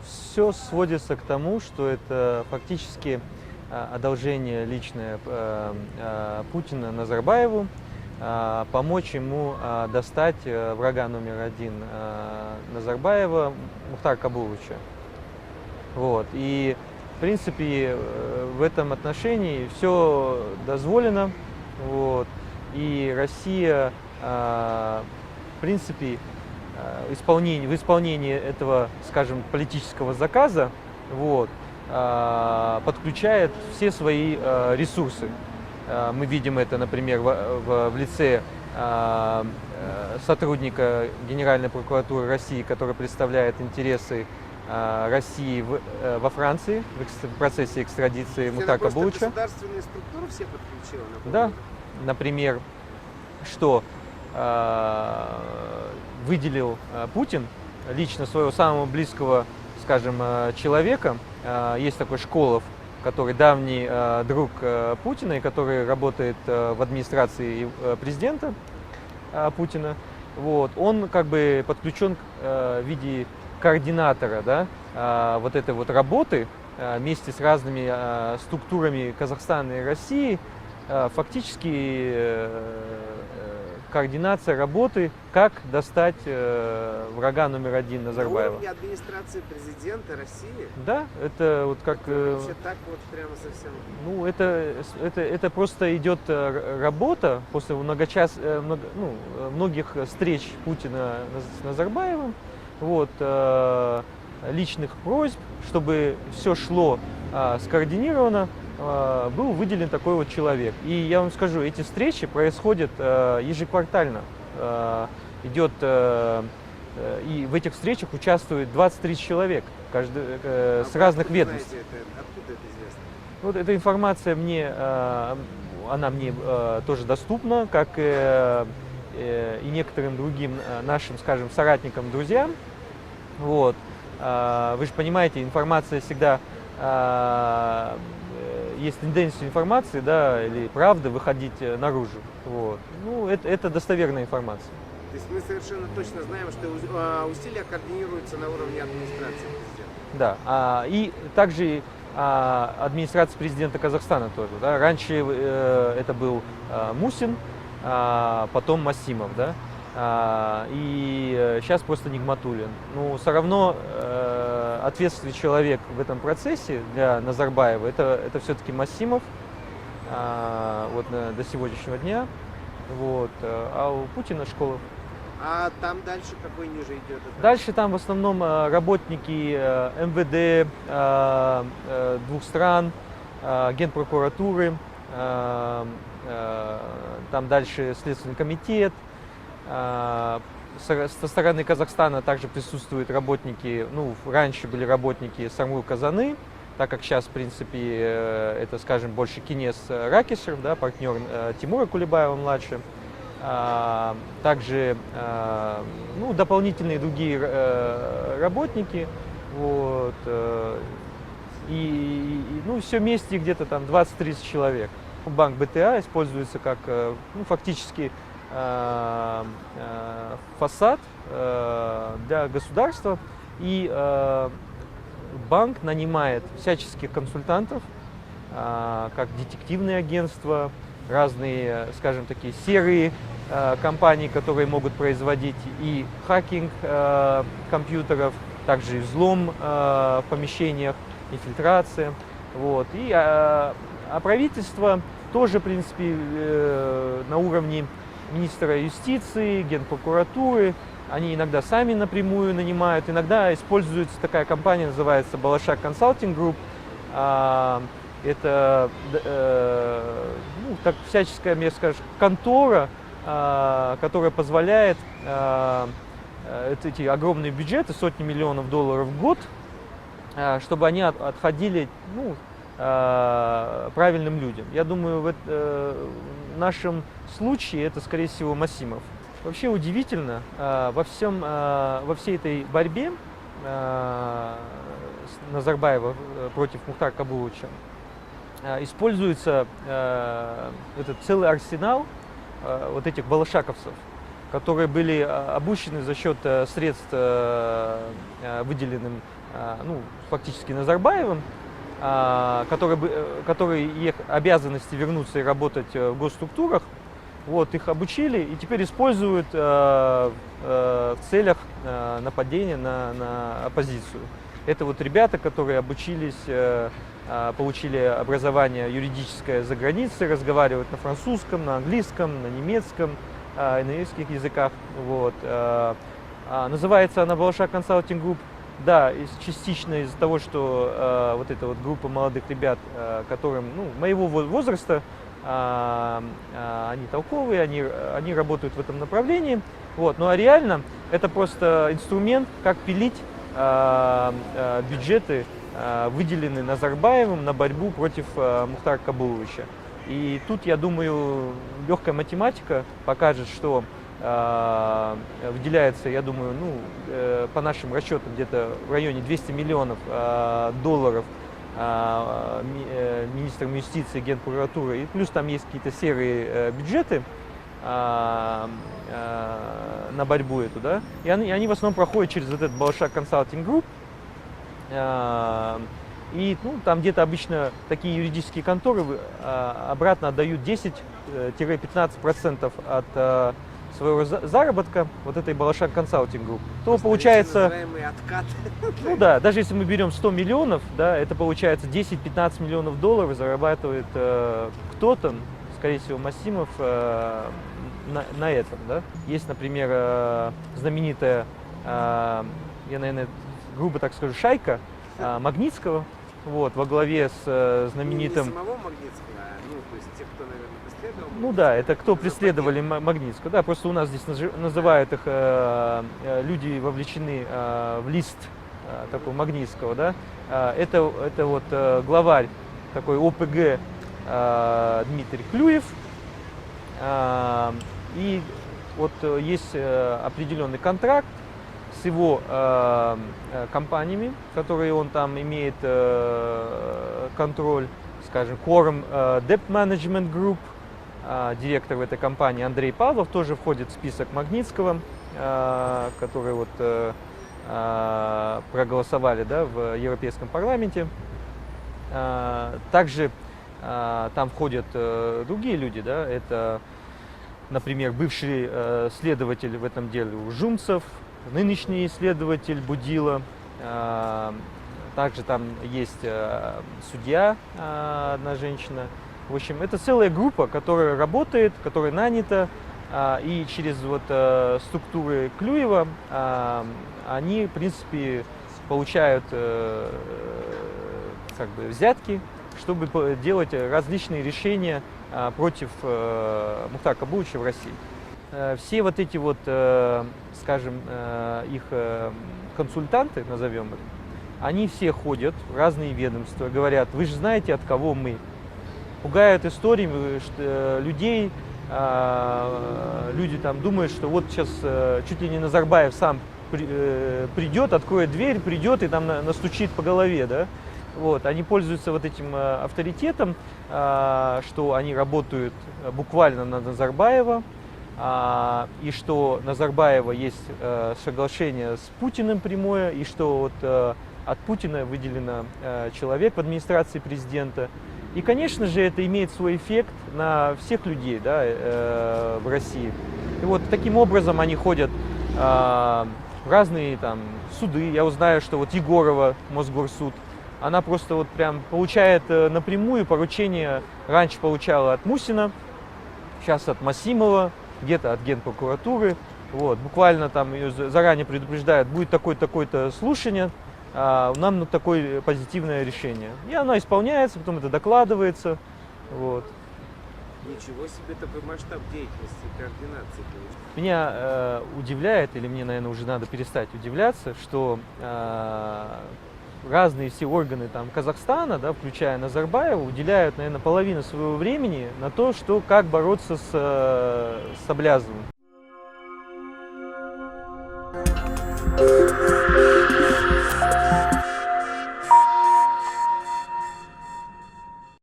Все сводится к тому, что это фактически одолжение личное Путина Назарбаеву, помочь ему достать врага номер один Назарбаева Мухтара Кабуловича. Вот. И, в принципе, в этом отношении все дозволено. Вот. И Россия, в принципе, в исполнении этого, скажем, политического заказа, вот, подключает все свои ресурсы. Мы видим это, например, в лице сотрудника Генеральной прокуратуры России, который представляет интересы России во Франции в процессе экстрадиции Мухтара Кабуловича. Государственные структуры все подключила? Да, например, что выделил Путин лично своего самого близкого, скажем, человека. Есть такой Школов, который давний друг Путина и который работает в администрации президента Путина. Вот. Он как бы подключен в виде координатора, да, вот этой вот работы вместе с разными структурами Казахстана и России. Фактически координация работы, как достать врага номер один Назарбаева. На уровне администрации президента России? Да, это вот как... Вообще так вот прямо совсем... Ну, это просто идет работа после многих встреч Путина с Назарбаевым, вот, личных просьб, чтобы все шло скоординировано, был выделен такой вот человек. И я вам скажу, эти встречи происходят ежеквартально. Идет, и в этих встречах участвует 20-30 человек с разных ведомств. Откуда это известно? Вот эта информация она мне тоже доступна, как и некоторым другим нашим, скажем, соратникам, друзьям. Вот. Вы же понимаете, информация всегда... Есть тенденция информации, да, или правды выходить наружу. Вот. Ну, это достоверная информация. То есть мы совершенно точно знаем, что усилия координируются на уровне администрации президента. Да, и также администрация президента Казахстана тоже. Да. Раньше это был Мусин, потом Масимов, да. И сейчас просто Нигматуллин. Ну, все равно ответственный человек в этом процессе для Назарбаева это все-таки Масимов, вот до сегодняшнего дня. Вот, а у Путина Школов. А там дальше какой ниже идет? Дальше там в основном работники МВД двух стран, Генпрокуратуры, там дальше Следственный комитет. Со стороны Казахстана также присутствуют работники, ну, раньше были работники Самру-Казаны, так как сейчас, в принципе, это, скажем, больше Кинес Ракишев, да, партнер Тимура Кулебаева-младше. Также, ну, дополнительные другие работники, вот, ну, все вместе где-то там 20-30 человек. Банк БТА используется как, ну, фактически фасад для государства, и банк нанимает всяческих консультантов, как детективные агентства, разные, скажем, такие серые компании, которые могут производить и хакинг компьютеров, также и взлом в помещениях, инфильтрация. Вот. А правительство тоже, в принципе, на уровне министра юстиции, генпрокуратуры, они иногда сами напрямую нанимают, иногда используется такая компания, называется Балашак Консалтинг Групп. Это, ну, так, всяческая, мне скажешь, контора, которая позволяет эти огромные бюджеты, сотни миллионов долларов в год, чтобы они отходили, ну, правильным людям. Я думаю, в нашем случае это, скорее всего, Масимов. Вообще удивительно, во всей этой борьбе Назарбаева против Мухтара Кабуловича используется этот целый арсенал вот этих балашаковцев, которые были обучены за счет средств, выделенным ну, фактически Назарбаевым, которые их обязанности вернуться и работать в госструктурах, вот, их обучили и теперь используют в целях нападения на оппозицию. Это вот ребята, которые обучились, получили образование юридическое за границей, разговаривают на французском, на английском, на немецком, на нескольких языках. Вот. Называется она Балашах Consulting Group. Да, частично из-за того, что вот эта вот группа молодых ребят, которым ну, моего возраста, они толковые, они работают в этом направлении. Вот. Ну а реально это просто инструмент, как пилить бюджеты, выделенные Назарбаевым на борьбу против Мухтара Кабуловича. И тут, я думаю, легкая математика покажет, что выделяется, я думаю, ну, по нашим расчетам, где-то в районе 200 миллионов долларов министром юстиции, Генпрокуратуры, и плюс там есть какие-то серые бюджеты на борьбу эту, да, и они в основном проходят через вот этот Балашах Consulting Group, и ну, там где-то обычно такие юридические конторы обратно отдают 10-15% от своего заработка вот этой Балашах Consulting Group, то получается, откат. ну да, даже если мы берем 100 миллионов, да, это получается 10-15 миллионов долларов зарабатывает кто-то, скорее всего, Масимов, на этом, да. Есть, например, знаменитая, я, наверное, грубо так скажу, шайка Магнитского, вот, во главе с знаменитым... Не самого Магнитского, ну, то есть тех, кто, наверное, преследовал. Ну да, это кто преследовали Магнитского, да, просто у нас здесь называют их люди, вовлечены в лист такого Магнитского, да. Это вот главарь такой ОПГ Дмитрий Клюев, и вот есть определенный контракт с его компаниями, которые он там имеет контроль, скажем, Quorum Debt Management Group, директор в этой компании Андрей Павлов тоже входит в список Магнитского, которые вот проголосовали, да, в Европейском парламенте. Также там входят другие люди, да, это, например, бывший следователь в этом деле Ужумцев, нынешний следователь Будило, также там есть судья, одна женщина. В общем, это целая группа, которая работает, которая нанята, и через вот структуры Клюева они, в принципе, получают как бы взятки, чтобы делать различные решения против Мухтара Кабуловича в России. Все вот эти вот, скажем, их консультанты, назовем их, они все ходят в разные ведомства, говорят: вы же знаете, от кого мы. Пугают историями людей, люди там думают, что вот сейчас чуть ли не Назарбаев сам придет, откроет дверь, придет и там настучит по голове, да. Вот, они пользуются вот этим авторитетом, что они работают буквально на Назарбаева, и что Назарбаева есть соглашение с Путиным прямое, и что вот от Путина выделен человек в администрации президента. И, конечно же, это имеет свой эффект на всех людей, да, в России. И вот таким образом они ходят в разные там суды. Я узнаю, что вот Егорова, Мосгорсуд, она просто вот прям получает напрямую поручение. Раньше получала от Мусина, сейчас от Масимова, где-то от Генпрокуратуры. Вот, буквально там ее заранее предупреждают: будет такое-то слушание, нам такое позитивное решение. И оно исполняется, потом это докладывается. Вот. Ничего себе, такой масштаб деятельности и координации. Меня удивляет, или мне, наверное, уже надо перестать удивляться, что разные все органы там Казахстана, да, включая Назарбаева, уделяют, наверное, половину своего времени на то, что как бороться с Аблязовым.